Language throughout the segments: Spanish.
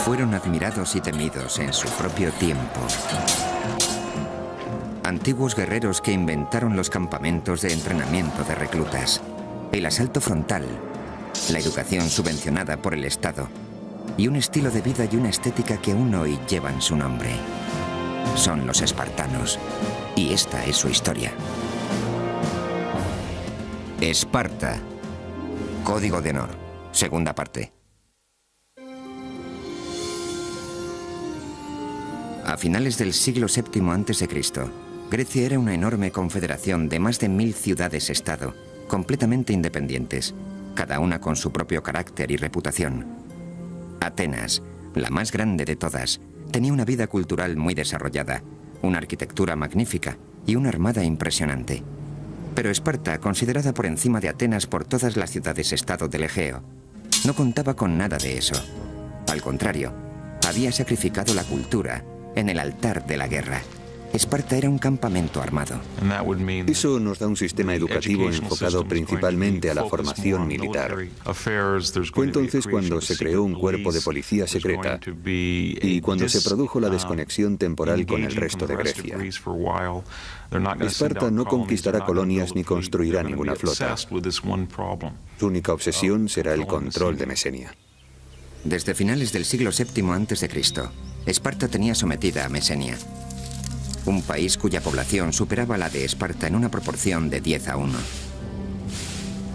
Fueron admirados y temidos en su propio tiempo. Antiguos guerreros que inventaron los campamentos de entrenamiento de reclutas, el asalto frontal, la educación subvencionada por el Estado y un estilo de vida y una estética que aún hoy llevan su nombre. Son los espartanos, y esta es su historia. Esparta. Código de honor. Segunda parte. A finales del siglo VII a.C., Grecia era una enorme confederación de más de 1000 ciudades-estado, completamente independientes, cada una con su propio carácter y reputación. Atenas, la más grande de todas, tenía una vida cultural muy desarrollada, una arquitectura magnífica y una armada impresionante. Pero Esparta, considerada por encima de Atenas por todas las ciudades-estado del Egeo, no contaba con nada de eso. Al contrario, había sacrificado la cultura en el altar de la guerra. Esparta era un campamento armado. Eso nos da un sistema educativo enfocado principalmente a la formación militar. Fue entonces cuando se creó un cuerpo de policía secreta y cuando se produjo la desconexión temporal con el resto de Grecia. Esparta no conquistará colonias ni construirá ninguna flota. Su única obsesión será el control de Mesenia. Desde finales del siglo VII a.C., Esparta tenía sometida a Mesenia, un país cuya población superaba la de Esparta en una proporción de 10:1.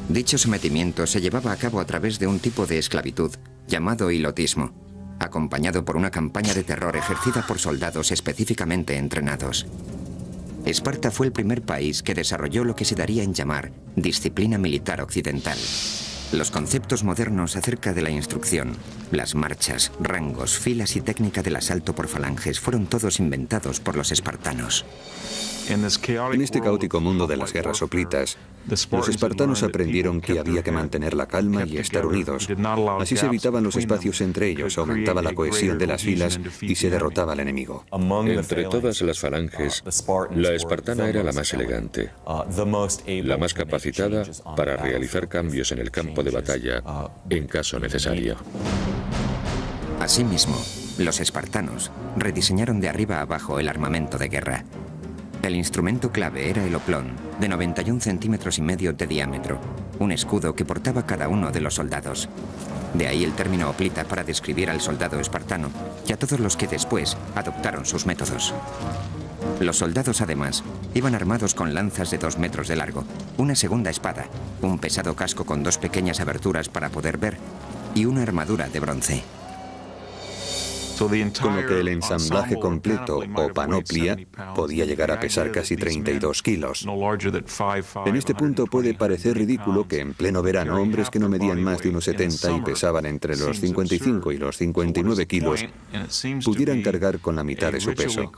Dicho sometimiento se llevaba a cabo a través de un tipo de esclavitud llamado hilotismo, acompañado por una campaña de terror ejercida por soldados específicamente entrenados. Esparta fue el primer país que desarrolló lo que se daría en llamar disciplina militar occidental. Los conceptos modernos acerca de la instrucción, las marchas, rangos, filas y técnica del asalto por falanges fueron todos inventados por los espartanos. En este caótico mundo de las guerras hoplitas, los espartanos aprendieron que había que mantener la calma y estar unidos. Así se evitaban los espacios entre ellos, aumentaba la cohesión de las filas y se derrotaba al enemigo. Entre todas las falanges, la espartana era la más elegante, la más capacitada para realizar cambios en el campo de batalla en caso necesario. Asimismo, los espartanos rediseñaron de arriba a abajo el armamento de guerra. El instrumento clave era el oplón, de 91 centímetros y medio de diámetro, un escudo que portaba cada uno de los soldados. De ahí el término hoplita para describir al soldado espartano y a todos los que después adoptaron sus métodos. Los soldados, además, iban armados con lanzas de 2 metros de largo, una segunda espada, un pesado casco con 2 pequeñas aberturas para poder ver y una armadura de bronce. Con lo que el ensamblaje completo, o panoplia, podía llegar a pesar casi 32 kilos. En este punto puede parecer ridículo que en pleno verano hombres que no medían más de unos 70 y pesaban entre los 55 y los 59 kilos pudieran cargar con la mitad de su peso.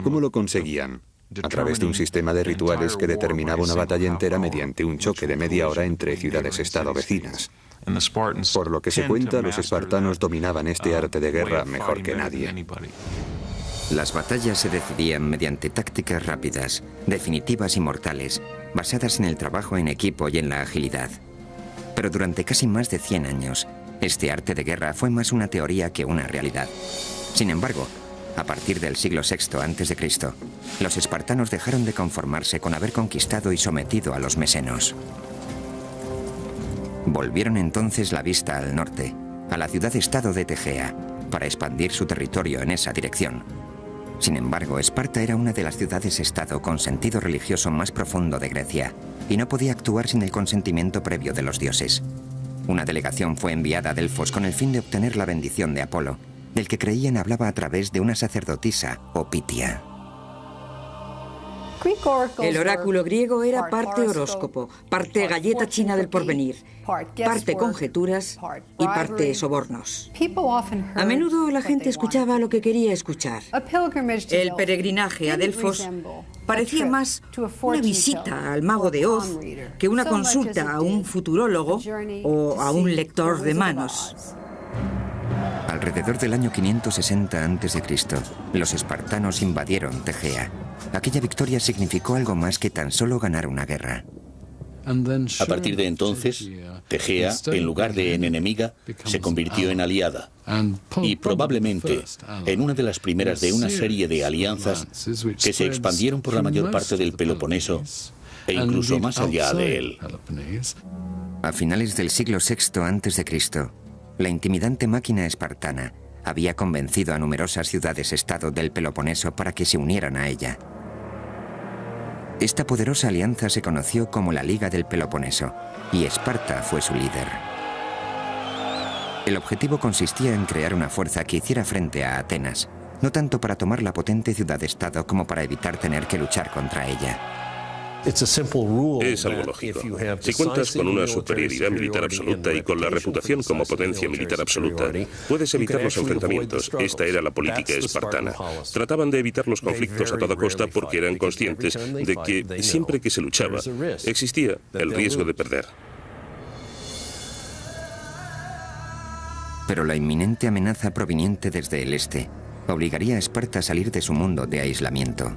¿Cómo lo conseguían? A través de un sistema de rituales que determinaba una batalla entera mediante un choque de media hora entre ciudades-estado vecinas. Por lo que se cuenta, los espartanos dominaban este arte de guerra mejor que nadie. Las batallas se decidían mediante tácticas rápidas, definitivas y mortales, basadas en el trabajo en equipo y en la agilidad. Pero durante casi más de 100 años, este arte de guerra fue más una teoría que una realidad. Sin embargo, a partir del siglo VI a.C., los espartanos dejaron de conformarse con haber conquistado y sometido a los mesenos. Volvieron entonces la vista al norte, a la ciudad-estado de Tegea, para expandir su territorio en esa dirección. Sin embargo, Esparta era una de las ciudades-estado con sentido religioso más profundo de Grecia, y no podía actuar sin el consentimiento previo de los dioses. Una delegación fue enviada a Delfos con el fin de obtener la bendición de Apolo, del que creían hablaba a través de una sacerdotisa, o Pitia. El oráculo griego era parte horóscopo, parte galleta china del porvenir, parte conjeturas y parte sobornos. A menudo la gente escuchaba lo que quería escuchar. El peregrinaje a Delfos parecía más una visita al mago de Oz que una consulta a un futurólogo o a un lector de manos. Alrededor del año 560 a.C., los espartanos invadieron Tegea. Aquella victoria significó algo más que tan solo ganar una guerra. A partir de entonces, Tegea, en lugar de en enemiga, se convirtió en aliada y probablemente en una de las primeras de una serie de alianzas que se expandieron por la mayor parte del Peloponeso e incluso más allá de él. A finales del siglo VI a.C., la intimidante máquina espartana había convencido a numerosas ciudades-estado del Peloponeso para que se unieran a ella. Esta poderosa alianza se conoció como la Liga del Peloponeso, y Esparta fue su líder. El objetivo consistía en crear una fuerza que hiciera frente a Atenas, no tanto para tomar la potente ciudad-estado como para evitar tener que luchar contra ella. Es algo lógico. Si cuentas con una superioridad militar absoluta y con la reputación como potencia militar absoluta, puedes evitar los enfrentamientos. Esta era la política espartana. Trataban de evitar los conflictos a toda costa porque eran conscientes de que siempre que se luchaba, existía el riesgo de perder. Pero la inminente amenaza proveniente desde el este obligaría a Esparta a salir de su mundo de aislamiento.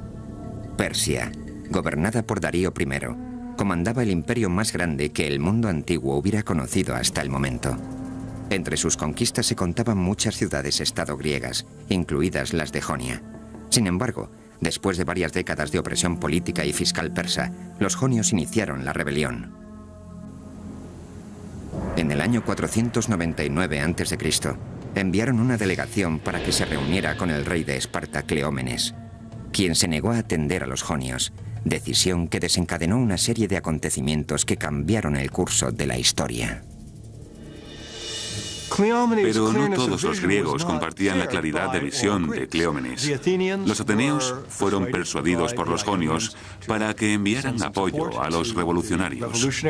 Persia, gobernada por Darío I, comandaba el imperio más grande que el mundo antiguo hubiera conocido hasta el momento. Entre sus conquistas se contaban muchas ciudades-estado griegas, incluidas las de Jonia. Sin embargo, después de varias décadas de opresión política y fiscal persa, los jonios iniciaron la rebelión. En el año 499 a.C., enviaron una delegación para que se reuniera con el rey de Esparta, Cleómenes, quien se negó a atender a los jonios, decisión que desencadenó una serie de acontecimientos que cambiaron el curso de la historia. Pero no todos los griegos compartían la claridad de visión de Cleómenes. Los ateneos fueron persuadidos por los jonios para que enviaran apoyo a los revolucionarios.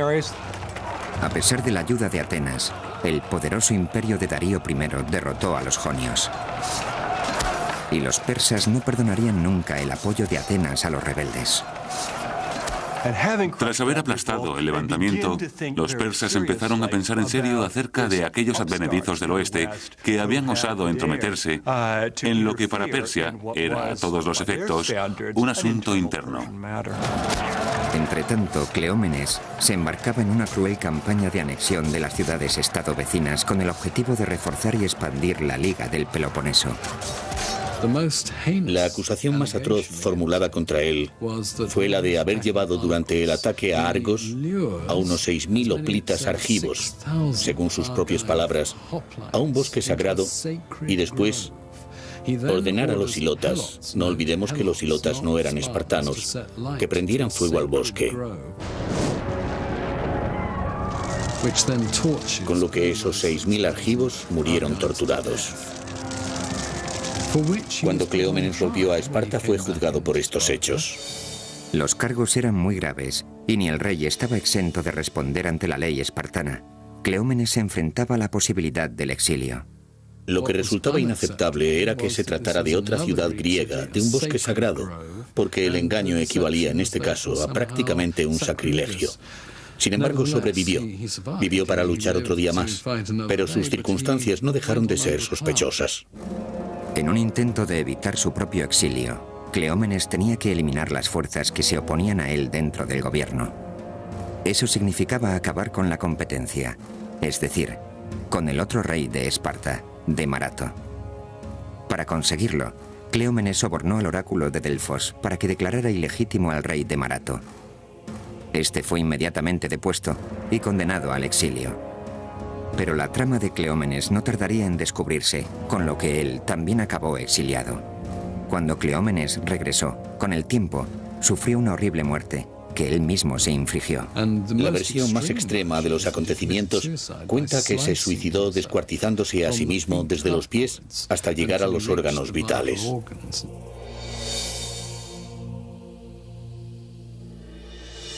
A pesar de la ayuda de Atenas, el poderoso imperio de Darío I derrotó a los jonios. Y los persas no perdonarían nunca el apoyo de Atenas a los rebeldes. Tras haber aplastado el levantamiento, los persas empezaron a pensar en serio acerca de aquellos advenedizos del oeste que habían osado entrometerse en lo que para Persia era, a todos los efectos, un asunto interno. Entretanto, Cleómenes se embarcaba en una cruel campaña de anexión de las ciudades-estado vecinas con el objetivo de reforzar y expandir la Liga del Peloponeso. La acusación más atroz formulada contra él fue la de haber llevado durante el ataque a Argos a unos 6.000 hoplitas argivos, según sus propias palabras, a un bosque sagrado y después ordenar a los hilotas, no olvidemos que los hilotas no eran espartanos, que prendieran fuego al bosque. Con lo que esos 6.000 argivos murieron torturados. Cuando Cleómenes volvió a Esparta fue juzgado por estos hechos. Los cargos eran muy graves y ni el rey estaba exento de responder ante la ley espartana. Cleómenes se enfrentaba a la posibilidad del exilio. Lo que resultaba inaceptable era que se tratara de otra ciudad griega, de un bosque sagrado, porque el engaño equivalía en este caso a prácticamente un sacrilegio. Sin embargo, sobrevivió. Vivió para luchar otro día más, pero sus circunstancias no dejaron de ser sospechosas. En un intento de evitar su propio exilio, Cleómenes tenía que eliminar las fuerzas que se oponían a él dentro del gobierno. Eso significaba acabar con la competencia, es decir, con el otro rey de Esparta, de Marato. Para conseguirlo, Cleómenes sobornó al oráculo de Delfos para que declarara ilegítimo al rey de Marato. Este fue inmediatamente depuesto y condenado al exilio. Pero la trama de Cleómenes no tardaría en descubrirse, con lo que él también acabó exiliado. Cuando Cleómenes regresó, con el tiempo, sufrió una horrible muerte que él mismo se infligió. La versión más extrema de los acontecimientos cuenta que se suicidó descuartizándose a sí mismo desde los pies hasta llegar a los órganos vitales.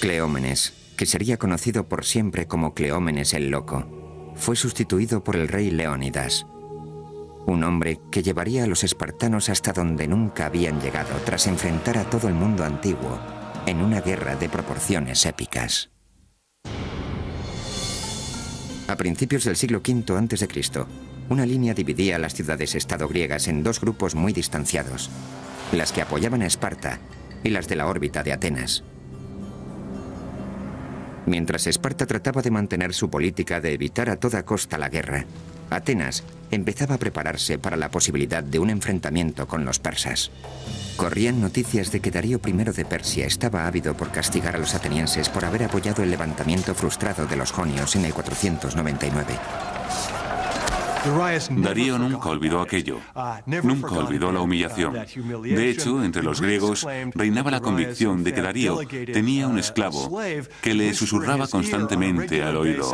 Cleómenes, que sería conocido por siempre como Cleómenes el Loco, fue sustituido por el rey Leónidas, un hombre que llevaría a los espartanos hasta donde nunca habían llegado tras enfrentar a todo el mundo antiguo en una guerra de proporciones épicas. A principios del siglo V a.C., una línea dividía a las ciudades-estado griegas en dos grupos muy distanciados, las que apoyaban a Esparta y las de la órbita de Atenas. Mientras Esparta trataba de mantener su política de evitar a toda costa la guerra, Atenas empezaba a prepararse para la posibilidad de un enfrentamiento con los persas. Corrían noticias de que Darío I de Persia estaba ávido por castigar a los atenienses por haber apoyado el levantamiento frustrado de los jonios en el 499. Darío nunca olvidó aquello, nunca olvidó la humillación. De hecho, entre los griegos reinaba la convicción de que Darío tenía un esclavo que le susurraba constantemente al oído: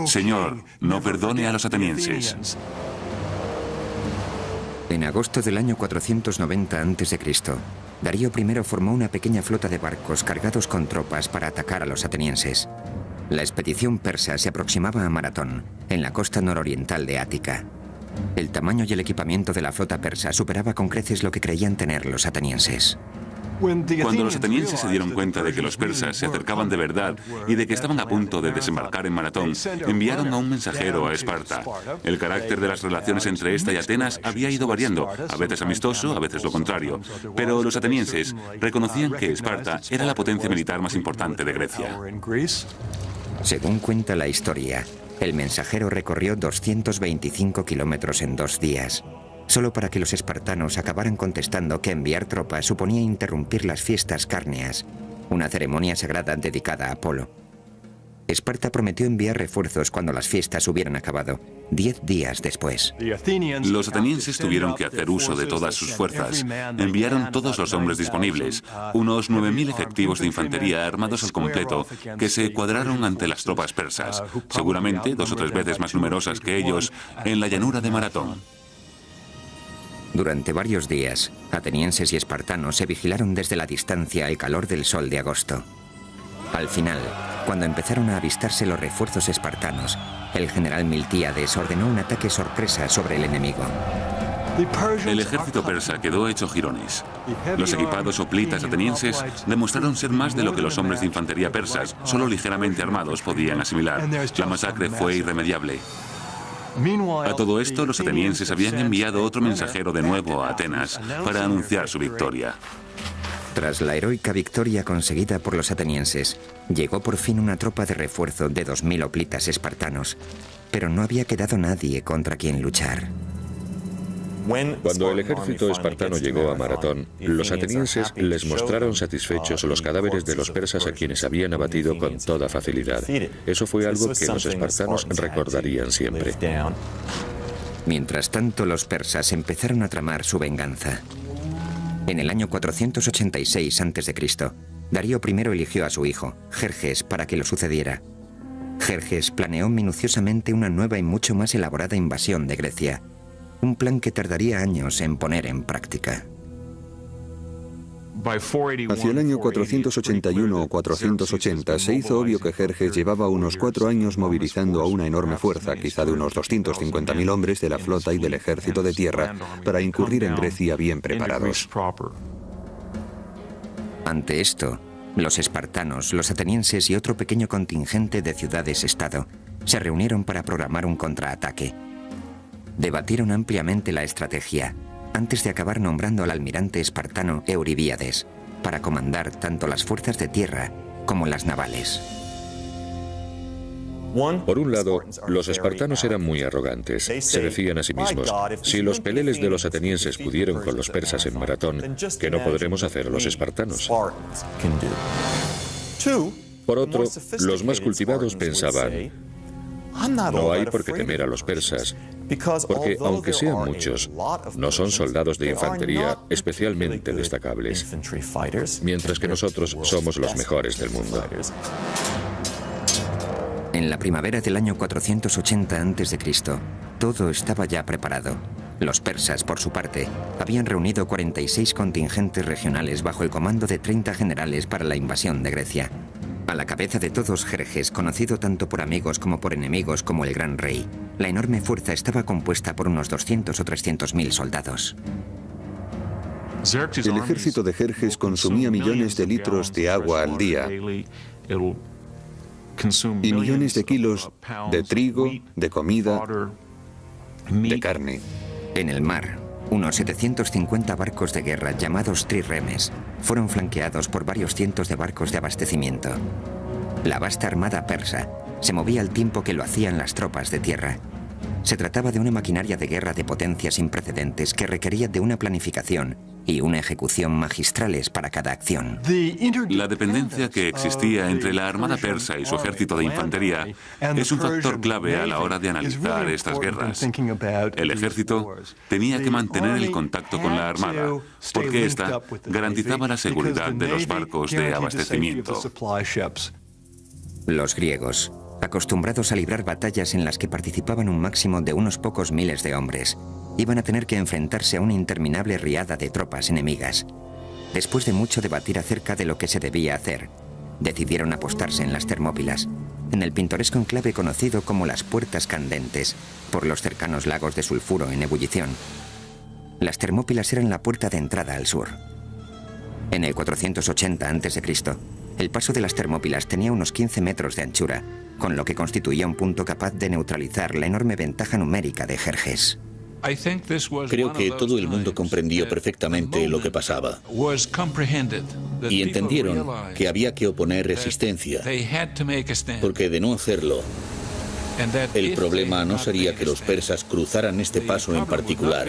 Señor, no perdone a los atenienses. En agosto del año 490 a.C., Darío I formó una pequeña flota de barcos cargados con tropas para atacar a los atenienses. La expedición persa se aproximaba a Maratón, en la costa nororiental de Ática. El tamaño y el equipamiento de la flota persa superaba con creces lo que creían tener los atenienses. Cuando los atenienses se dieron cuenta de que los persas se acercaban de verdad y de que estaban a punto de desembarcar en Maratón, enviaron a un mensajero a Esparta. El carácter de las relaciones entre esta y Atenas había ido variando, a veces amistoso, a veces lo contrario. Pero los atenienses reconocían que Esparta era la potencia militar más importante de Grecia. Según cuenta la historia, el mensajero recorrió 225 kilómetros en 2 días, solo para que los espartanos acabaran contestando que enviar tropas suponía interrumpir las fiestas cárneas, una ceremonia sagrada dedicada a Apolo. Esparta prometió enviar refuerzos cuando las fiestas hubieran acabado, 10 días después. Los atenienses tuvieron que hacer uso de todas sus fuerzas. Enviaron todos los hombres disponibles, unos 9.000 efectivos de infantería armados al completo, que se cuadraron ante las tropas persas, seguramente 2 o 3 veces más numerosas que ellos, en la llanura de Maratón. Durante varios días, atenienses y espartanos se vigilaron desde la distancia al calor del sol de agosto. Al final, cuando empezaron a avistarse los refuerzos espartanos, el general Miltíades ordenó un ataque sorpresa sobre el enemigo. El ejército persa quedó hecho jirones. Los equipados hoplitas atenienses demostraron ser más de lo que los hombres de infantería persas, solo ligeramente armados, podían asimilar. La masacre fue irremediable. A todo esto, los atenienses habían enviado otro mensajero de nuevo a Atenas para anunciar su victoria. Tras la heroica victoria conseguida por los atenienses, llegó por fin una tropa de refuerzo de 2.000 hoplitas espartanos, pero no había quedado nadie contra quien luchar. Cuando el ejército espartano llegó a Maratón, los atenienses les mostraron satisfechos los cadáveres de los persas a quienes habían abatido con toda facilidad. Eso fue algo que los espartanos recordarían siempre. Mientras tanto, los persas empezaron a tramar su venganza. En el año 486 a.C., Darío I eligió a su hijo, Jerjes, para que lo sucediera. Jerjes planeó minuciosamente una nueva y mucho más elaborada invasión de Grecia, un plan que tardaría años en poner en práctica. Hacia el año 481 o 480 se hizo obvio que Jerjes llevaba unos 4 años movilizando a una enorme fuerza, quizá de unos 250.000 hombres de la flota y del ejército de tierra, para incurrir en Grecia bien preparados. Ante esto, los espartanos, los atenienses y otro pequeño contingente de ciudades-estado se reunieron para programar un contraataque. Debatieron ampliamente la estrategia, antes de acabar nombrando al almirante espartano Euribíades para comandar tanto las fuerzas de tierra como las navales. Por un lado, los espartanos eran muy arrogantes. Se decían a sí mismos: si los peleles de los atenienses pudieron con los persas en Maratón, ¿qué no podremos hacer los espartanos? Por otro, los más cultivados pensaban: no hay por qué temer a los persas, porque aunque sean muchos, no son soldados de infantería especialmente destacables, mientras que nosotros somos los mejores del mundo. En la primavera del año 480 a.C., todo estaba ya preparado. Los persas, por su parte, habían reunido 46 contingentes regionales bajo el comando de 30 generales para la invasión de Grecia. A la cabeza de todos, Jerjes, conocido tanto por amigos como por enemigos como el Gran Rey. La enorme fuerza estaba compuesta por unos 200 o 300.000 soldados. El ejército de Jerjes consumía millones de litros de agua al día y millones de kilos de trigo, de comida, de carne. En el mar, unos 750 barcos de guerra llamados triremes fueron flanqueados por varios cientos de barcos de abastecimiento. La vasta armada persa se movía al tiempo que lo hacían las tropas de tierra. Se trataba de una maquinaria de guerra de potencia sin precedentes que requería de una planificación y una ejecución magistrales para cada acción. La dependencia que existía entre la armada persa y su ejército de infantería es un factor clave a la hora de analizar estas guerras. El ejército tenía que mantener el contacto con la armada, porque ésta garantizaba la seguridad de los barcos de abastecimiento. Los griegos, acostumbrados a librar batallas en las que participaban un máximo de unos pocos miles de hombres, iban a tener que enfrentarse a una interminable riada de tropas enemigas. Después de mucho debatir acerca de lo que se debía hacer, decidieron apostarse en las Termópilas, en el pintoresco enclave conocido como las Puertas Candentes, por los cercanos lagos de sulfuro en ebullición. Las Termópilas eran la puerta de entrada al sur. En el 480 a.C., el paso de las Termópilas tenía unos 15 metros de anchura, con lo que constituía un punto capaz de neutralizar la enorme ventaja numérica de Jerjes. Creo que todo el mundo comprendió perfectamente lo que pasaba y entendieron que había que oponer resistencia, porque de no hacerlo, el problema no sería que los persas cruzaran este paso en particular,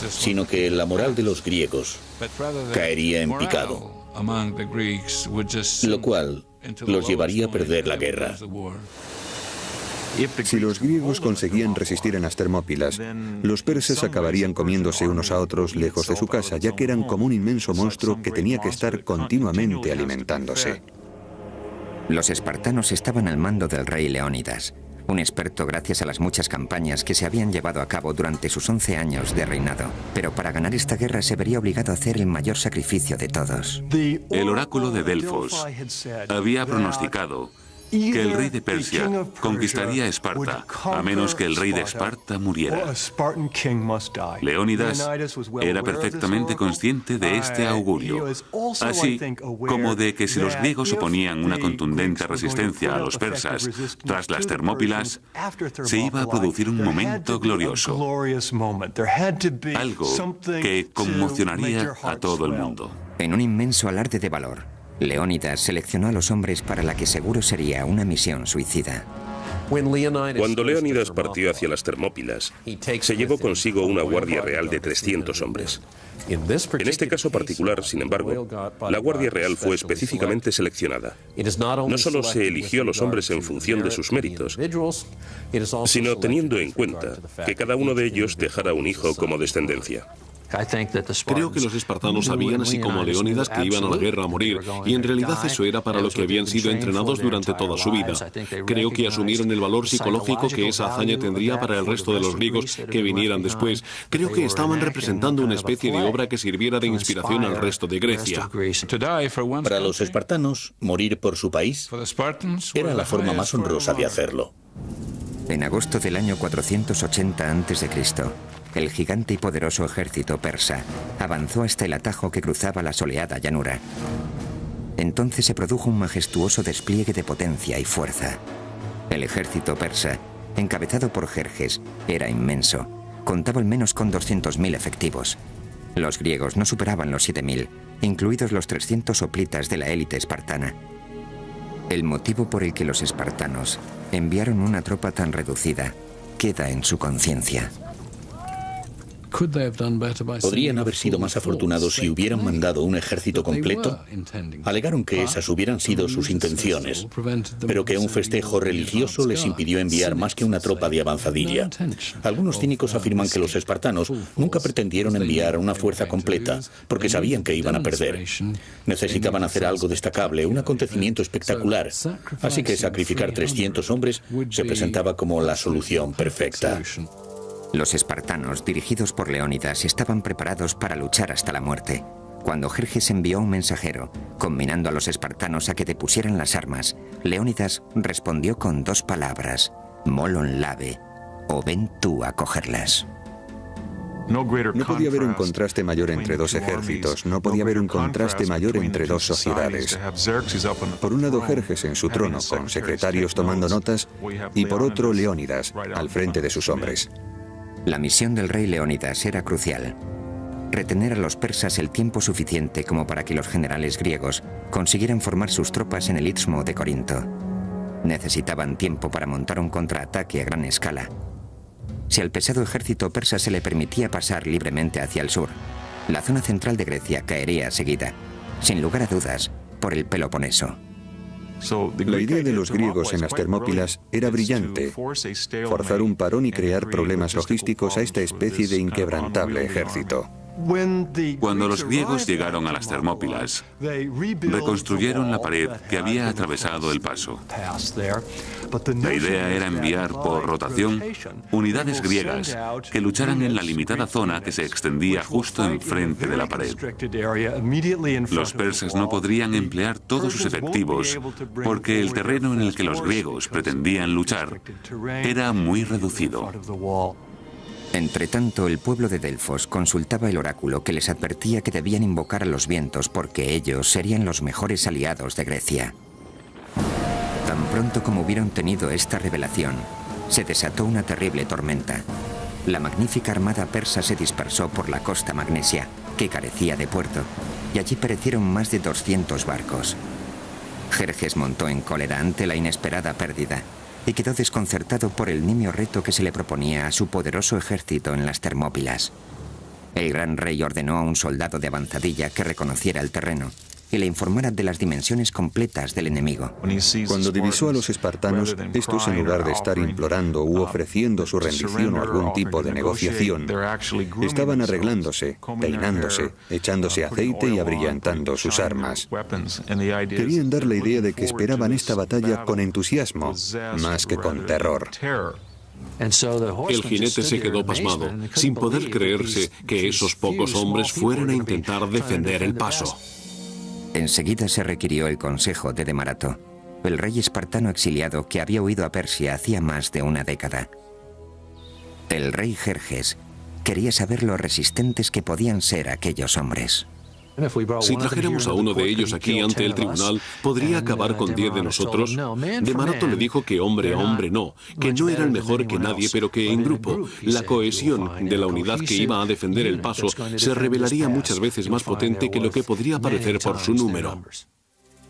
sino que la moral de los griegos caería en picado, lo cual los llevaría a perder la guerra. Si los griegos conseguían resistir en las Termópilas, los persas acabarían comiéndose unos a otros lejos de su casa, ya que eran como un inmenso monstruo que tenía que estar continuamente alimentándose. Los espartanos estaban al mando del rey Leónidas, un experto gracias a las muchas campañas que se habían llevado a cabo durante sus 11 años de reinado. Pero para ganar esta guerra se vería obligado a hacer el mayor sacrificio de todos. El oráculo de Delfos había pronosticado que el rey de Persia conquistaría Esparta, a menos que el rey de Esparta muriera. Leónidas era perfectamente consciente de este augurio, así como de que si los griegos oponían una contundente resistencia a los persas tras las Termópilas, se iba a producir un momento glorioso, algo que conmocionaría a todo el mundo. En un inmenso alarde de valor, Leónidas seleccionó a los hombres para la que seguro sería una misión suicida. Cuando Leónidas partió hacia las Termópilas, se llevó consigo una guardia real de 300 hombres. En este caso particular, sin embargo, la Guardia Real fue específicamente seleccionada. No solo se eligió a los hombres en función de sus méritos, sino teniendo en cuenta que cada uno de ellos dejara un hijo como descendencia. Creo que los espartanos sabían, así como Leónidas, que iban a la guerra a morir, y en realidad eso era para lo que habían sido entrenados durante toda su vida. Creo que asumieron el valor psicológico que esa hazaña tendría para el resto de los griegos que vinieran después. Creo que estaban representando una especie de obra que sirviera de inspiración al resto de Grecia. Para los espartanos, morir por su país era la forma más honrosa de hacerlo. En agosto del año 480 a.C., el gigante y poderoso ejército persa avanzó hasta el atajo que cruzaba la soleada llanura. Entonces se produjo un majestuoso despliegue de potencia y fuerza. El ejército persa, encabezado por Jerjes, era inmenso. Contaba al menos con 200.000 efectivos. Los griegos no superaban los 7.000, incluidos los 300 hoplitas de la élite espartana. El motivo por el que los espartanos enviaron una tropa tan reducida queda en su conciencia. Podrían haber sido más afortunados si hubieran mandado un ejército completo. Alegaron que esas hubieran sido sus intenciones, pero que un festejo religioso les impidió enviar más que una tropa de avanzadilla. Algunos cínicos afirman que los espartanos nunca pretendieron enviar una fuerza completa, porque sabían que iban a perder. Necesitaban hacer algo destacable, un acontecimiento espectacular, así que sacrificar 300 hombres se presentaba como la solución perfecta. Los espartanos, dirigidos por Leónidas, estaban preparados para luchar hasta la muerte. Cuando Jerjes envió un mensajero, combinando a los espartanos a que depusieran las armas, Leónidas respondió con 2 palabras: molon lave, o ven tú a cogerlas. No podía haber un contraste mayor entre dos ejércitos, no podía haber un contraste mayor entre dos sociedades. Por un lado, Jerjes en su trono, con secretarios tomando notas, y por otro, Leónidas, al frente de sus hombres. La misión del rey Leónidas era crucial. retener a los persas el tiempo suficiente como para que los generales griegos consiguieran formar sus tropas en el istmo de Corinto. Necesitaban tiempo para montar un contraataque a gran escala. Si al pesado ejército persa se le permitía pasar libremente hacia el sur, la zona central de Grecia caería seguida, sin lugar a dudas, por el Peloponeso. La idea de los griegos en las Termópilas era brillante: forzar un parón y crear problemas logísticos a esta especie de inquebrantable ejército. Cuando los griegos llegaron a las Termópilas, reconstruyeron la pared que había atravesado el paso. La idea era enviar por rotación unidades griegas que lucharan en la limitada zona que se extendía justo enfrente de la pared. Los persas no podrían emplear todos sus efectivos porque el terreno en el que los griegos pretendían luchar era muy reducido. Entretanto, el pueblo de Delfos consultaba el oráculo, que les advertía que debían invocar a los vientos porque ellos serían los mejores aliados de Grecia. Tan pronto como hubieron tenido esta revelación, se desató una terrible tormenta. La magnífica armada persa se dispersó por la costa magnesia, que carecía de puerto, y allí perecieron más de 200 barcos. Jerjes montó en cólera ante la inesperada pérdida y quedó desconcertado por el nimio reto que se le proponía a su poderoso ejército en las Termópilas. El gran rey ordenó a un soldado de avanzadilla que reconociera el terreno y le informara de las dimensiones completas del enemigo. Cuando divisó a los espartanos, estos, en lugar de estar implorando u ofreciendo su rendición o algún tipo de negociación, estaban arreglándose, peinándose, echándose aceite y abrillantando sus armas. Querían dar la idea de que esperaban esta batalla con entusiasmo, más que con terror. El jinete se quedó pasmado, sin poder creerse que esos pocos hombres fueran a intentar defender el paso. Enseguida se requirió el consejo de Demarato, el rey espartano exiliado que había huido a Persia hacía más de una década. El rey Jerjes quería saber lo resistentes que podían ser aquellos hombres. Si trajéramos a uno de ellos aquí ante el tribunal, ¿podría acabar con 10 de nosotros? Demarato le dijo que hombre a hombre no, que no eran mejor que nadie, pero que en grupo, la cohesión de la unidad que iba a defender el paso se revelaría muchas veces más potente que lo que podría parecer por su número.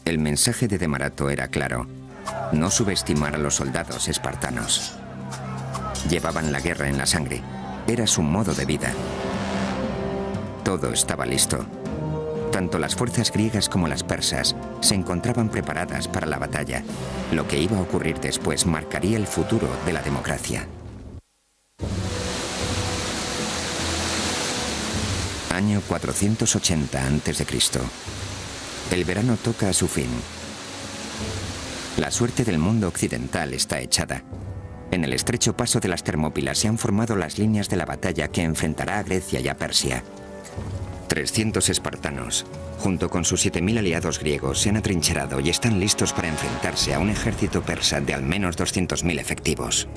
El mensaje de Demarato era claro: no subestimar a los soldados espartanos. Llevaban la guerra en la sangre, era su modo de vida. Todo estaba listo. Tanto las fuerzas griegas como las persas se encontraban preparadas para la batalla. Lo que iba a ocurrir después marcaría el futuro de la democracia. Año 480 a.C. El verano toca a su fin. La suerte del mundo occidental está echada. En el estrecho paso de las Termópilas se han formado las líneas de la batalla que enfrentará a Grecia y a Persia. 300 espartanos, junto con sus 7.000 aliados griegos, se han atrincherado y están listos para enfrentarse a un ejército persa de al menos 200.000 efectivos.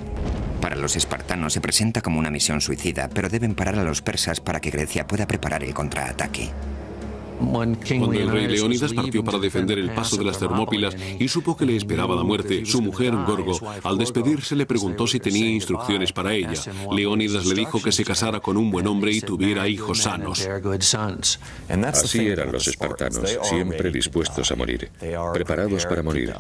Para los espartanos se presenta como una misión suicida, pero deben parar a los persas para que Grecia pueda preparar el contraataque. Cuando el rey Leónidas partió para defender el paso de las Termópilas y supo que le esperaba la muerte, su mujer Gorgo, al despedirse le preguntó si tenía instrucciones para ella. Leónidas le dijo que se casara con un buen hombre y tuviera hijos sanos. Así eran los espartanos, siempre dispuestos a morir, preparados para morir.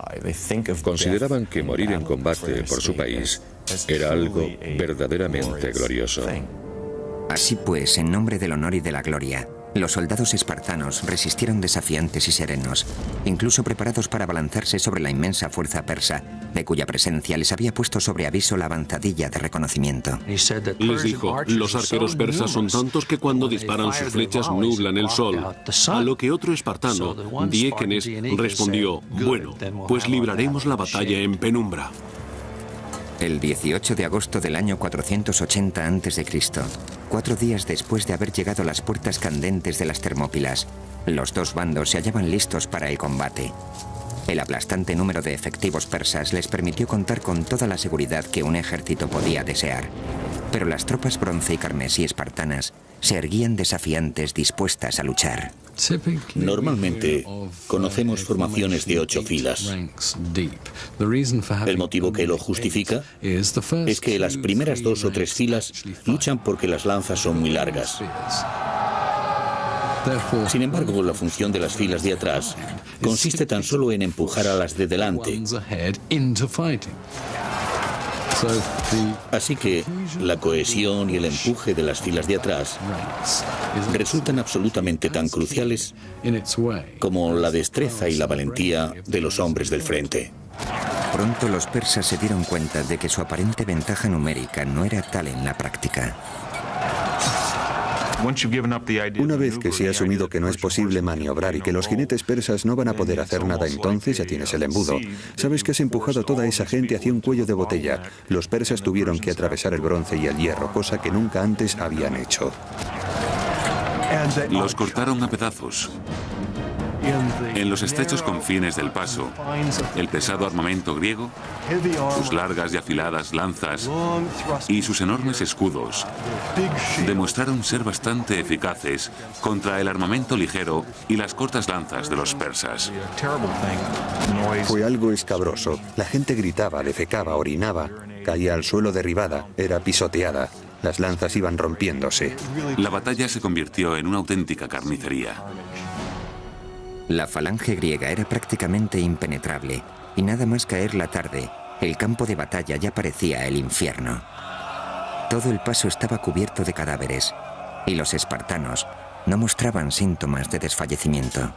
Consideraban que morir en combate por su país era algo verdaderamente glorioso. Así pues, en nombre del honor y de la gloria, los soldados espartanos resistieron desafiantes y serenos, incluso preparados para abalanzarse sobre la inmensa fuerza persa, de cuya presencia les había puesto sobre aviso la avanzadilla de reconocimiento. Les dijo: los arqueros persas son tantos que cuando disparan sus flechas nublan el sol. A lo que otro espartano, Diéquenes, respondió: bueno, pues libraremos la batalla en penumbra. El 18 de agosto del año 480 a.C., 4 días después de haber llegado a las puertas candentes de las Termópilas, los dos bandos se hallaban listos para el combate. El aplastante número de efectivos persas les permitió contar con toda la seguridad que un ejército podía desear. Pero las tropas bronce y carmesí espartanas se erguían desafiantes, dispuestas a luchar. Normalmente conocemos formaciones de 8 filas. El motivo que lo justifica es que las primeras 2 o 3 filas luchan porque las lanzas son muy largas. Sin embargo, la función de las filas de atrás consiste tan solo en empujar a las de delante. Así que la cohesión y el empuje de las filas de atrás resultan absolutamente tan cruciales como la destreza y la valentía de los hombres del frente. Pronto los persas se dieron cuenta de que su aparente ventaja numérica no era tal en la práctica. Una vez que se ha asumido que no es posible maniobrar y que los jinetes persas no van a poder hacer nada, entonces ya tienes el embudo. Sabes que has empujado a toda esa gente hacia un cuello de botella. Los persas tuvieron que atravesar el bronce y el hierro, cosa que nunca antes habían hecho. Los cortaron a pedazos. En los estrechos confines del paso, el pesado armamento griego, sus largas y afiladas lanzas y sus enormes escudos demostraron ser bastante eficaces contra el armamento ligero y las cortas lanzas de los persas. Fue algo escabroso. La gente gritaba, defecaba, orinaba, caía al suelo derribada, era pisoteada. Las lanzas iban rompiéndose. La batalla se convirtió en una auténtica carnicería. La falange griega era prácticamente impenetrable, y nada más caer la tarde, el campo de batalla ya parecía el infierno. Todo el paso estaba cubierto de cadáveres, y los espartanos no mostraban síntomas de desfallecimiento.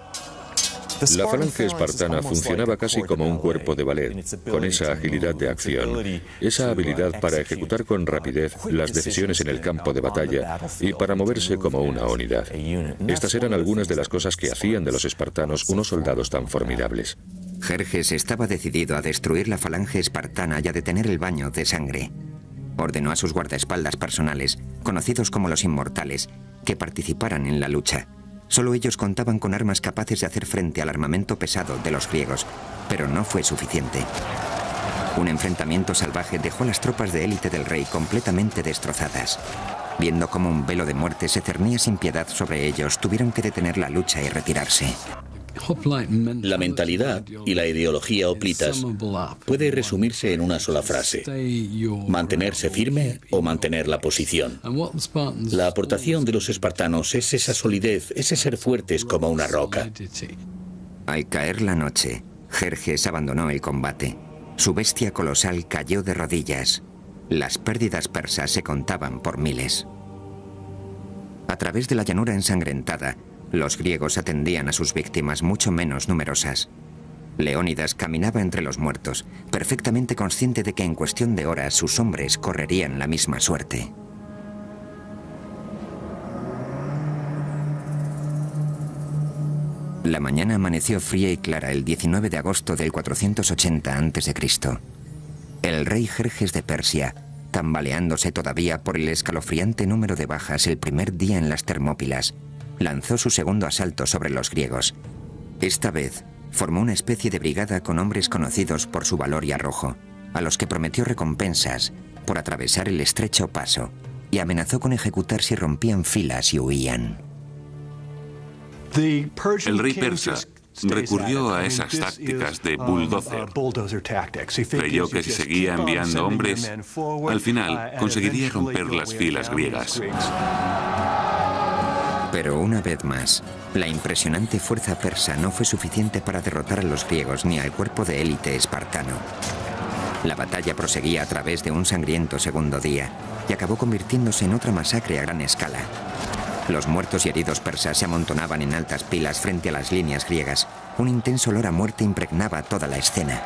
La falange espartana funcionaba casi como un cuerpo de ballet, con esa agilidad de acción, esa habilidad para ejecutar con rapidez las decisiones en el campo de batalla y para moverse como una unidad. Estas eran algunas de las cosas que hacían de los espartanos unos soldados tan formidables. Jerjes estaba decidido a destruir la falange espartana y a detener el baño de sangre. Ordenó a sus guardaespaldas personales, conocidos como los inmortales, que participaran en la lucha. Solo ellos contaban con armas capaces de hacer frente al armamento pesado de los griegos, pero no fue suficiente. Un enfrentamiento salvaje dejó a las tropas de élite del rey completamente destrozadas. Viendo cómo un velo de muerte se cernía sin piedad sobre ellos, tuvieron que detener la lucha y retirarse. La mentalidad y la ideología hoplitas puede resumirse en una sola frase: mantenerse firme o mantener la posición. La aportación de los espartanos es esa solidez, ese ser fuertes como una roca. Al caer la noche, Jerjes abandonó el combate. Su bestia colosal cayó de rodillas. Las pérdidas persas se contaban por miles. A través de la llanura ensangrentada, los griegos atendían a sus víctimas mucho menos numerosas. Leónidas caminaba entre los muertos, perfectamente consciente de que en cuestión de horas sus hombres correrían la misma suerte. La mañana amaneció fría y clara el 19 de agosto del 480 a.C. El rey Jerjes de Persia, tambaleándose todavía por el escalofriante número de bajas el primer día en las Termópilas, lanzó su segundo asalto sobre los griegos. Esta vez, formó una especie de brigada con hombres conocidos por su valor y arrojo, a los que prometió recompensas por atravesar el estrecho paso, y amenazó con ejecutar si rompían filas y huían. El rey persa recurrió a esas tácticas de bulldozer. Creyó que si seguía enviando hombres, al final conseguiría romper las filas griegas. Pero una vez más, la impresionante fuerza persa no fue suficiente para derrotar a los griegos ni al cuerpo de élite espartano. La batalla proseguía a través de un sangriento segundo día y acabó convirtiéndose en otra masacre a gran escala. Los muertos y heridos persas se amontonaban en altas pilas frente a las líneas griegas. Un intenso olor a muerte impregnaba toda la escena.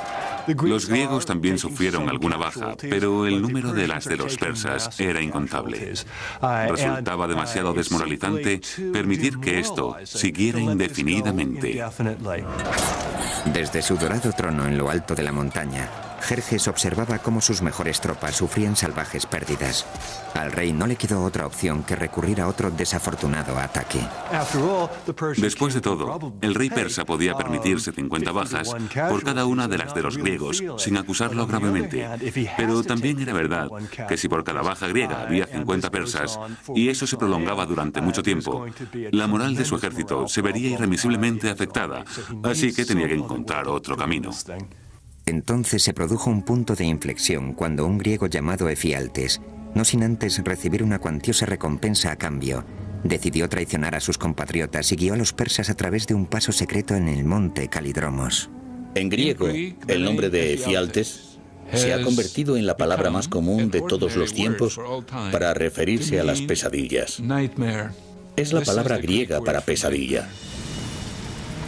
Los griegos también sufrieron alguna baja, pero el número de las de los persas era incontable. Resultaba demasiado desmoralizante permitir que esto siguiera indefinidamente. Desde su dorado trono en lo alto de la montaña, Jerjes observaba cómo sus mejores tropas sufrían salvajes pérdidas. Al rey no le quedó otra opción que recurrir a otro desafortunado ataque. Después de todo, el rey persa podía permitirse 50 bajas por cada una de las de los griegos, sin acusarlo gravemente. Pero también era verdad que si por cada baja griega había 50 persas, y eso se prolongaba durante mucho tiempo, la moral de su ejército se vería irremisiblemente afectada, así que tenía que encontrar otro camino. Entonces se produjo un punto de inflexión cuando un griego llamado Efialtes, no sin antes recibir una cuantiosa recompensa a cambio, Decidió traicionar a sus compatriotas y guió a los persas a través de un paso secreto en el monte Calidromos. En griego, el nombre de Efialtes se ha convertido en la palabra más común de todos los tiempos para referirse a las pesadillas. Es la palabra griega para pesadilla.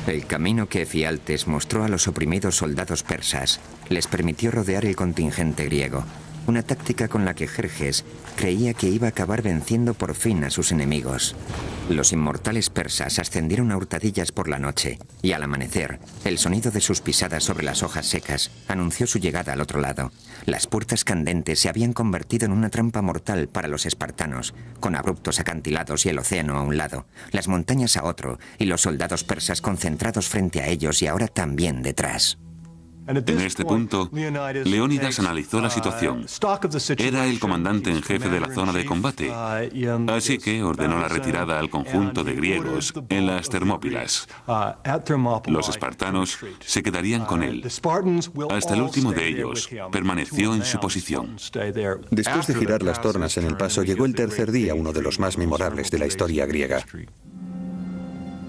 El camino que Efialtes mostró a los oprimidos soldados persas les permitió rodear el contingente griego, una táctica con la que Jerjes creía que iba a acabar venciendo por fin a sus enemigos. Los inmortales persas ascendieron a hurtadillas por la noche, y al amanecer, el sonido de sus pisadas sobre las hojas secas anunció su llegada al otro lado. Las puertas candentes se habían convertido en una trampa mortal para los espartanos, con abruptos acantilados y el océano a un lado, las montañas a otro, y los soldados persas concentrados frente a ellos y ahora también detrás. En este punto, Leónidas analizó la situación. Era el comandante en jefe de la zona de combate, así que ordenó la retirada al conjunto de griegos en las Termópilas. Los espartanos se quedarían con él. Hasta el último de ellos permaneció en su posición. Después de girar las tornas en el paso, llegó el tercer día, uno de los más memorables de la historia griega.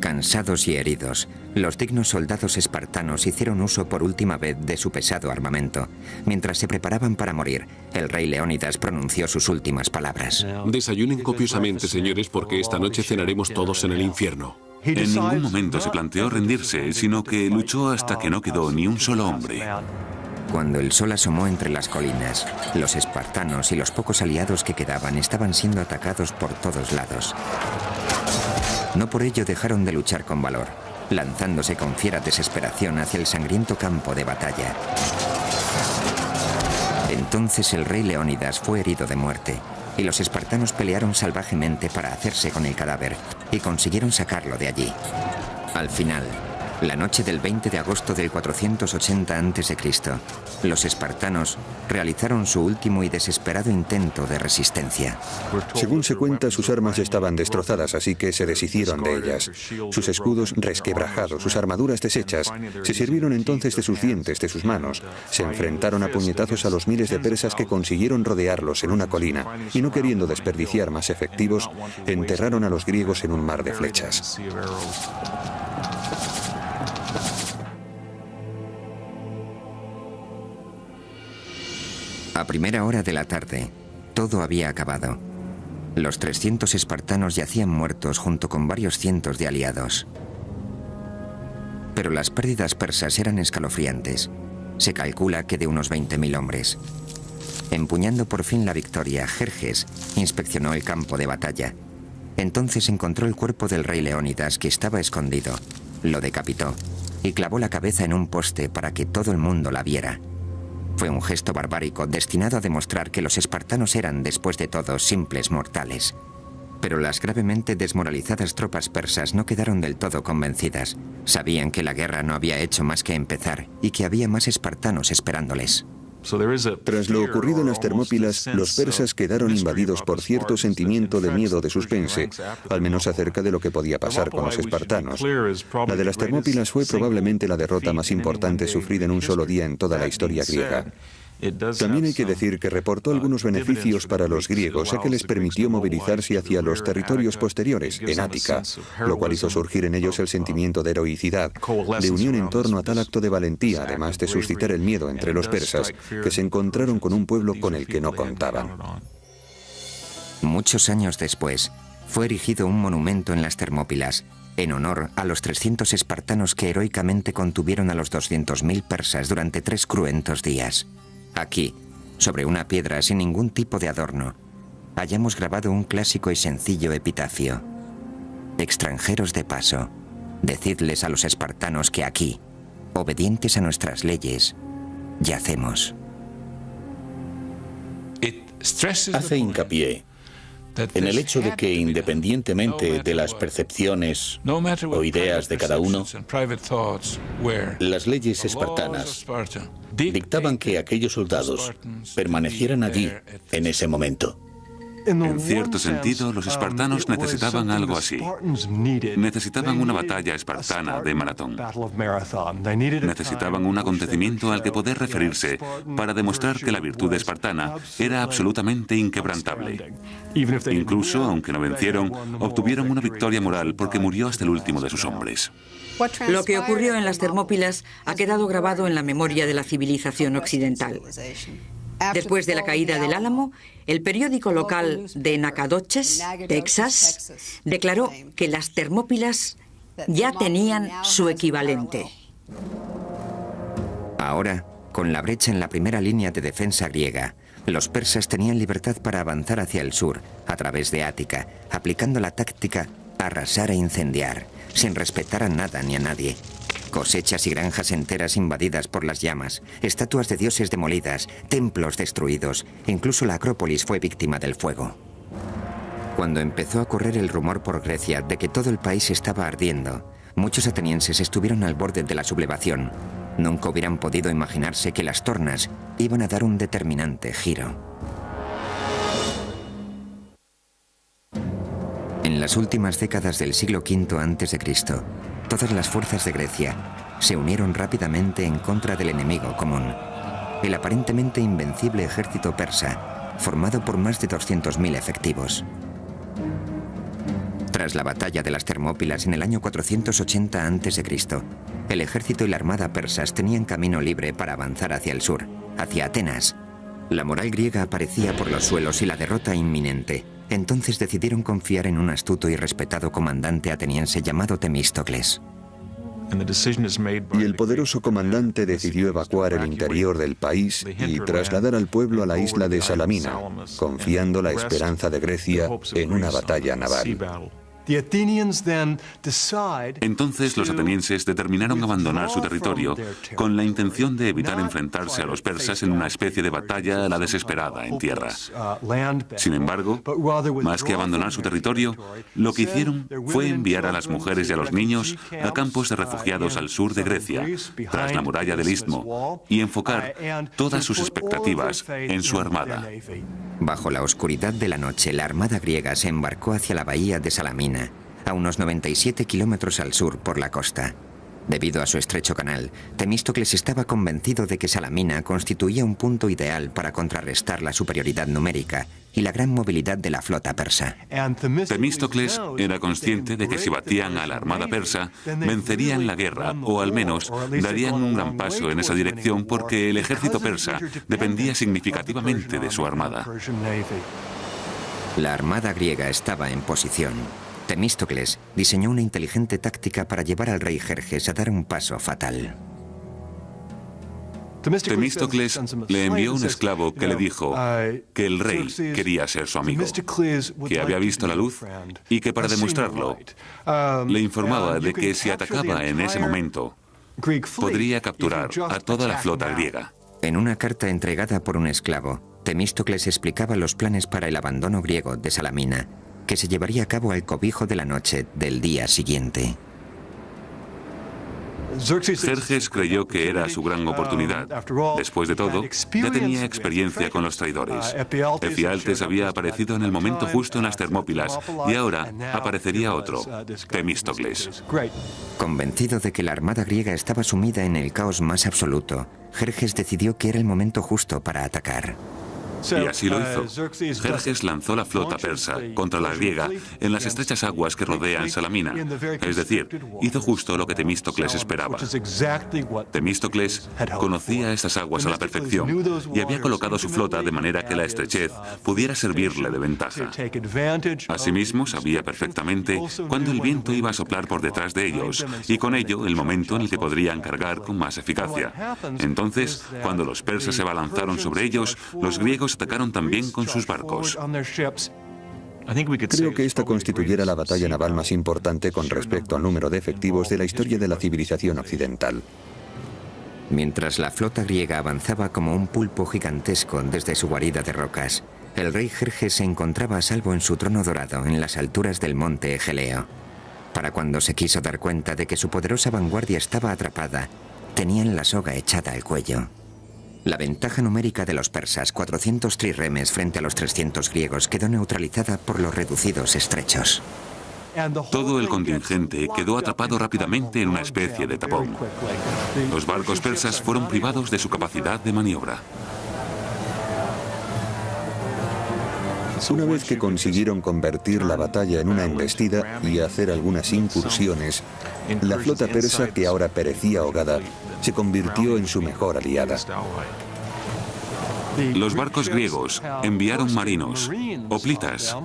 Cansados y heridos, los dignos soldados espartanos hicieron uso por última vez de su pesado armamento. Mientras se preparaban para morir, el rey Leónidas pronunció sus últimas palabras. Desayunen copiosamente, señores, porque esta noche cenaremos todos en el infierno. En ningún momento se planteó rendirse, sino que luchó hasta que no quedó ni un solo hombre. Cuando el sol asomó entre las colinas, los espartanos y los pocos aliados que quedaban estaban siendo atacados por todos lados. No por ello dejaron de luchar con valor, lanzándose con fiera desesperación hacia el sangriento campo de batalla. Entonces el rey Leónidas fue herido de muerte, y los espartanos pelearon salvajemente para hacerse con el cadáver, y consiguieron sacarlo de allí. Al final, la noche del 20 de agosto del 480 a.C., los espartanos realizaron su último y desesperado intento de resistencia. Según se cuenta, sus armas estaban destrozadas, así que se deshicieron de ellas. Sus escudos resquebrajados, sus armaduras deshechas. Se sirvieron entonces de sus dientes, de sus manos. Se enfrentaron a puñetazos a los miles de persas que consiguieron rodearlos en una colina, y no queriendo desperdiciar más efectivos, enterraron a los griegos en un mar de flechas. A primera hora de la tarde, todo había acabado. Los 300 espartanos yacían muertos junto con varios cientos de aliados. Pero las pérdidas persas eran escalofriantes. Se calcula que de unos 20.000 hombres. Empuñando por fin la victoria, Jerjes inspeccionó el campo de batalla. Entonces encontró el cuerpo del rey Leónidas, que estaba escondido. Lo decapitó y clavó la cabeza en un poste para que todo el mundo la viera. Fue un gesto barbárico destinado a demostrar que los espartanos eran, después de todo, simples mortales. Pero las gravemente desmoralizadas tropas persas no quedaron del todo convencidas. Sabían que la guerra no había hecho más que empezar y que había más espartanos esperándoles. Tras lo ocurrido en las Termópilas, los persas quedaron invadidos por cierto sentimiento de miedo de suspense, al menos acerca de lo que podía pasar con los espartanos. La de las Termópilas fue probablemente la derrota más importante sufrida en un solo día en toda la historia griega. También hay que decir que reportó algunos beneficios para los griegos, ya que les permitió movilizarse hacia los territorios posteriores, en Ática, lo cual hizo surgir en ellos el sentimiento de heroicidad, de unión en torno a tal acto de valentía, además de suscitar el miedo entre los persas, que se encontraron con un pueblo con el que no contaban. Muchos años después, fue erigido un monumento en las Termópilas, en honor a los 300 espartanos que heroicamente contuvieron a los 200.000 persas durante 3 cruentos días. Aquí, sobre una piedra sin ningún tipo de adorno, hayamos grabado un clásico y sencillo epitafio. Extranjeros de paso, decidles a los espartanos que aquí, obedientes a nuestras leyes, yacemos. Hace hincapié en el hecho de que, independientemente de las percepciones o ideas de cada uno, las leyes espartanas dictaban que aquellos soldados permanecieran allí en ese momento. En cierto sentido, los espartanos necesitaban algo así. Necesitaban una batalla espartana de maratón. Necesitaban un acontecimiento al que poder referirse para demostrar que la virtud espartana era absolutamente inquebrantable. Incluso, aunque no vencieron, obtuvieron una victoria moral porque murió hasta el último de sus hombres. Lo que ocurrió en las Termópilas ha quedado grabado en la memoria de la civilización occidental. Después de la caída del Álamo, el periódico local de Nacogdoches, Texas, declaró que las Termópilas ya tenían su equivalente. Ahora, con la brecha en la primera línea de defensa griega, los persas tenían libertad para avanzar hacia el sur, a través de Ática, aplicando la táctica arrasar e incendiar, sin respetar a nada ni a nadie. Cosechas y granjas enteras invadidas por las llamas, estatuas de dioses demolidas, templos destruidos, incluso la Acrópolis fue víctima del fuego. Cuando empezó a correr el rumor por Grecia de que todo el país estaba ardiendo, muchos atenienses estuvieron al borde de la sublevación. Nunca hubieran podido imaginarse que las tornas iban a dar un determinante giro. En las últimas décadas del siglo V a.C., todas las fuerzas de Grecia se unieron rápidamente en contra del enemigo común, el aparentemente invencible ejército persa, formado por más de 200.000 efectivos. Tras la batalla de las Termópilas en el año 480 a.C., el ejército y la armada persas tenían camino libre para avanzar hacia el sur, hacia Atenas. La moral griega aparecía por los suelos y la derrota inminente. Entonces decidieron confiar en un astuto y respetado comandante ateniense llamado Temístocles. Y el poderoso comandante decidió evacuar el interior del país y trasladar al pueblo a la isla de Salamina, confiando la esperanza de Grecia en una batalla naval. Entonces los atenienses determinaron abandonar su territorio con la intención de evitar enfrentarse a los persas en una especie de batalla a la desesperada en tierra. Sin embargo, más que abandonar su territorio, lo que hicieron fue enviar a las mujeres y a los niños a campos de refugiados al sur de Grecia, tras la muralla del Istmo, y enfocar todas sus expectativas en su armada. Bajo la oscuridad de la noche, la armada griega se embarcó hacia la bahía de Salamina, a unos 97 kilómetros al sur por la costa. Debido a su estrecho canal, Temístocles estaba convencido de que Salamina constituía un punto ideal para contrarrestar la superioridad numérica y la gran movilidad de la flota persa. Temístocles era consciente de que si batían a la armada persa, vencerían la guerra, o al menos darían un gran paso en esa dirección porque el ejército persa dependía significativamente de su armada. La armada griega estaba en posición. Temístocles diseñó una inteligente táctica para llevar al rey Jerjes a dar un paso fatal. Temístocles le envió un esclavo que le dijo que el rey quería ser su amigo, que había visto la luz y que para demostrarlo le informaba de que si atacaba en ese momento podría capturar a toda la flota griega. En una carta entregada por un esclavo, Temístocles explicaba los planes para el abandono griego de Salamina, que se llevaría a cabo al cobijo de la noche del día siguiente. Jerjes creyó que era su gran oportunidad. Después de todo, ya tenía experiencia con los traidores. Efialtes había aparecido en el momento justo en las Termópilas y ahora aparecería otro, Temístocles. Convencido de que la armada griega estaba sumida en el caos más absoluto, Jerjes decidió que era el momento justo para atacar. Y así lo hizo. Jerjes lanzó la flota persa contra la griega en las estrechas aguas que rodean Salamina. Es decir, hizo justo lo que Temístocles esperaba. Temístocles conocía estas aguas a la perfección y había colocado su flota de manera que la estrechez pudiera servirle de ventaja. Asimismo, sabía perfectamente cuándo el viento iba a soplar por detrás de ellos y con ello el momento en el que podrían cargar con más eficacia. Entonces, cuando los persas se abalanzaron sobre ellos, los griegos atacaron también con sus barcos. Creo que esta constituyera la batalla naval más importante con respecto al número de efectivos de la historia de la civilización occidental. Mientras la flota griega avanzaba como un pulpo gigantesco desde su guarida de rocas, el rey Jerjes se encontraba a salvo en su trono dorado en las alturas del monte Egeleo. Para cuando se quiso dar cuenta de que su poderosa vanguardia estaba atrapada, tenían la soga echada al cuello. La ventaja numérica de los persas, 400 trirremes frente a los 300 griegos, quedó neutralizada por los reducidos estrechos. Todo el contingente quedó atrapado rápidamente en una especie de tapón. Los barcos persas fueron privados de su capacidad de maniobra. Una vez que consiguieron convertir la batalla en una embestida y hacer algunas incursiones, la flota persa, que ahora perecía ahogada, se convirtió en su mejor aliada. Los barcos griegos enviaron marinos, hoplitas,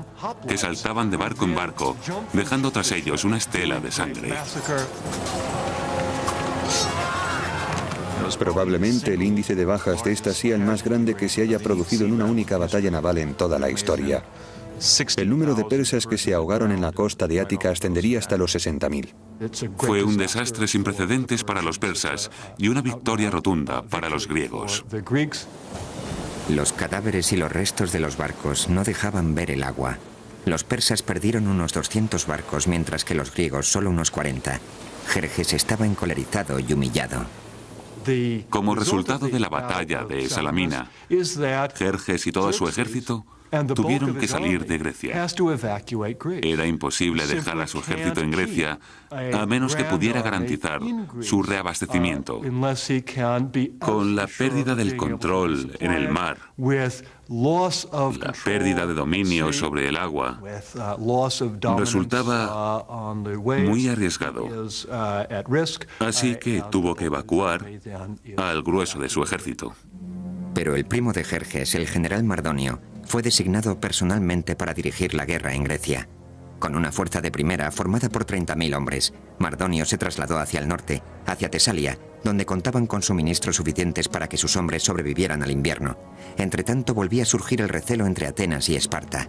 que saltaban de barco en barco, dejando tras ellos una estela de sangre. Probablemente el índice de bajas de esta sea el más grande que se haya producido en una única batalla naval en toda la historia. El número de persas que se ahogaron en la costa de Ática ascendería hasta los 60.000. Fue un desastre sin precedentes para los persas y una victoria rotunda para los griegos. Los cadáveres y los restos de los barcos no dejaban ver el agua. Los persas perdieron unos 200 barcos, mientras que los griegos solo unos 40. Jerjes estaba encolerizado y humillado. Como resultado de la batalla de Salamina, Jerjes y todo su ejército tuvieron que salir de Grecia. Era imposible dejar a su ejército en Grecia a menos que pudiera garantizar su reabastecimiento. Con la pérdida del control en el mar, la pérdida de dominio sobre el agua, resultaba muy arriesgado. Así que tuvo que evacuar al grueso de su ejército. Pero el primo de Jerjes, el general Mardonio, fue designado personalmente para dirigir la guerra en Grecia. Con una fuerza de primera formada por 30.000 hombres, Mardonio se trasladó hacia el norte, hacia Tesalia, donde contaban con suministros suficientes para que sus hombres sobrevivieran al invierno. Entretanto, volvía a surgir el recelo entre Atenas y Esparta.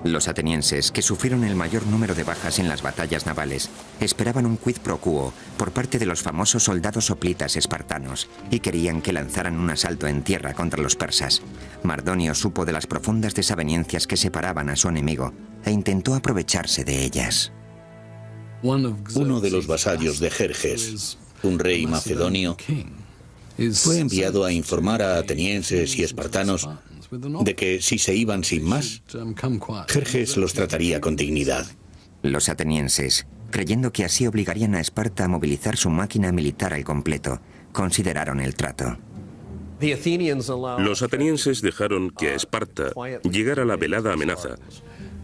Los atenienses, que sufrieron el mayor número de bajas en las batallas navales, esperaban un quid pro quo por parte de los famosos soldados hoplitas espartanos y querían que lanzaran un asalto en tierra contra los persas. Mardonio supo de las profundas desavenencias que separaban a su enemigo e intentó aprovecharse de ellas. Uno de los vasallos de Jerjes, un rey macedonio, fue enviado a informar a atenienses y espartanos de que si se iban sin más, Jerjes los trataría con dignidad. Los atenienses, creyendo que así obligarían a Esparta a movilizar su máquina militar al completo, consideraron el trato. Los atenienses dejaron que a Esparta llegara la velada amenaza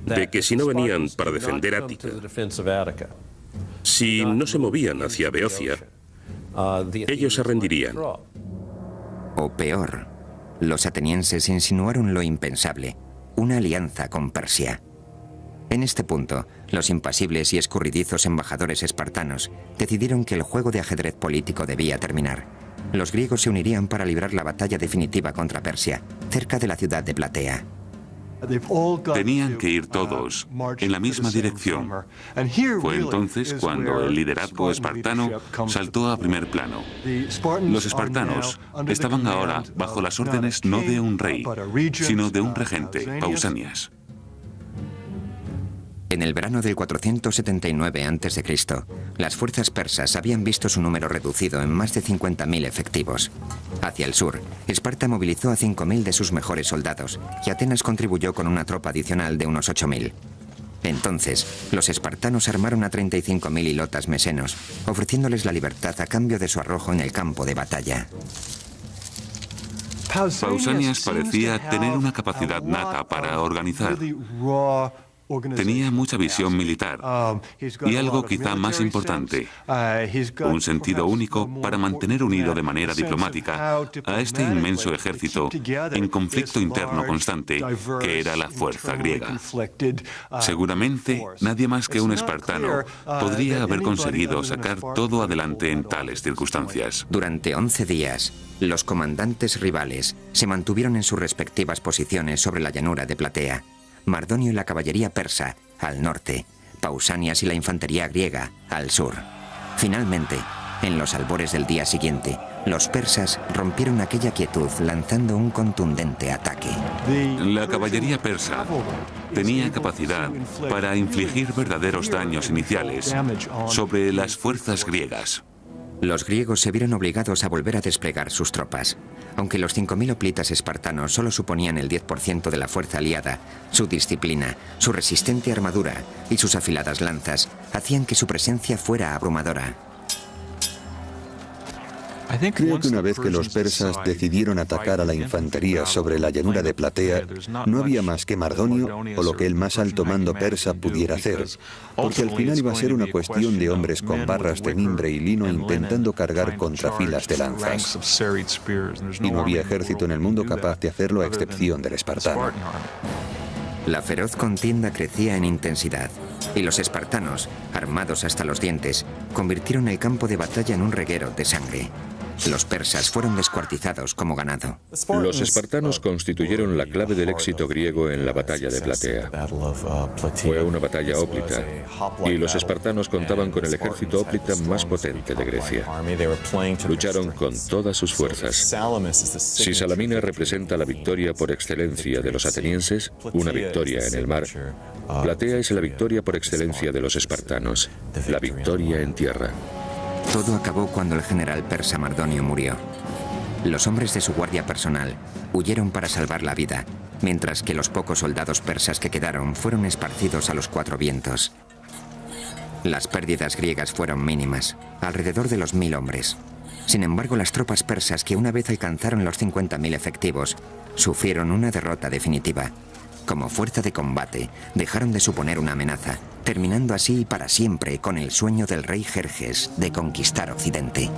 de que si no venían para defender Ática, si no se movían hacia Beocia, ellos se rendirían. O peor, los atenienses insinuaron lo impensable, una alianza con Persia. En este punto, los impasibles y escurridizos embajadores espartanos decidieron que el juego de ajedrez político debía terminar. Los griegos se unirían para librar la batalla definitiva contra Persia, cerca de la ciudad de Platea. Tenían que ir todos en la misma dirección. Fue entonces cuando el liderazgo espartano saltó a primer plano. Los espartanos estaban ahora bajo las órdenes no de un rey, sino de un regente, Pausanias. En el verano del 479 a.C., las fuerzas persas habían visto su número reducido en más de 50.000 efectivos. Hacia el sur, Esparta movilizó a 5.000 de sus mejores soldados y Atenas contribuyó con una tropa adicional de unos 8.000. Entonces, los espartanos armaron a 35.000 hilotas mesenos, ofreciéndoles la libertad a cambio de su arrojo en el campo de batalla. Pausanias parecía tener una capacidad nata para organizar. Tenía mucha visión militar y algo quizá más importante, un sentido único para mantener unido de manera diplomática a este inmenso ejército en conflicto interno constante que era la fuerza griega. Seguramente nadie más que un espartano podría haber conseguido sacar todo adelante en tales circunstancias. Durante 11 días, los comandantes rivales se mantuvieron en sus respectivas posiciones sobre la llanura de Platea. Mardonio y la caballería persa, al norte, Pausanias y la infantería griega, al sur. Finalmente, en los albores del día siguiente, los persas rompieron aquella quietud lanzando un contundente ataque. La caballería persa tenía capacidad para infligir verdaderos daños iniciales sobre las fuerzas griegas. Los griegos se vieron obligados a volver a desplegar sus tropas. Aunque los 5.000 hoplitas espartanos solo suponían el 10% de la fuerza aliada, su disciplina, su resistente armadura y sus afiladas lanzas hacían que su presencia fuera abrumadora. Creo que una vez que los persas decidieron atacar a la infantería sobre la llanura de Platea, no había más que Mardonio o lo que el más alto mando persa pudiera hacer, porque al final iba a ser una cuestión de hombres con barras de mimbre y lino intentando cargar contra filas de lanzas. Y no había ejército en el mundo capaz de hacerlo a excepción del espartano. La feroz contienda crecía en intensidad, y los espartanos, armados hasta los dientes, convirtieron el campo de batalla en un reguero de sangre. Los persas fueron descuartizados como ganado. Los espartanos constituyeron la clave del éxito griego en la batalla de Platea. Fue una batalla hóplita, y los espartanos contaban con el ejército hóplita más potente de Grecia. Lucharon con todas sus fuerzas. Si Salamina representa la victoria por excelencia de los atenienses, una victoria en el mar, Platea es la victoria por excelencia de los espartanos, la victoria en tierra. Todo acabó cuando el general persa Mardonio murió. Los hombres de su guardia personal huyeron para salvar la vida, mientras que los pocos soldados persas que quedaron fueron esparcidos a los 4 vientos. Las pérdidas griegas fueron mínimas, alrededor de los 1.000 hombres. Sin embargo, las tropas persas, que una vez alcanzaron los 50.000 efectivos, sufrieron una derrota definitiva. Como fuerza de combate, dejaron de suponer una amenaza, terminando así para siempre con el sueño del rey Jerjes de conquistar Occidente.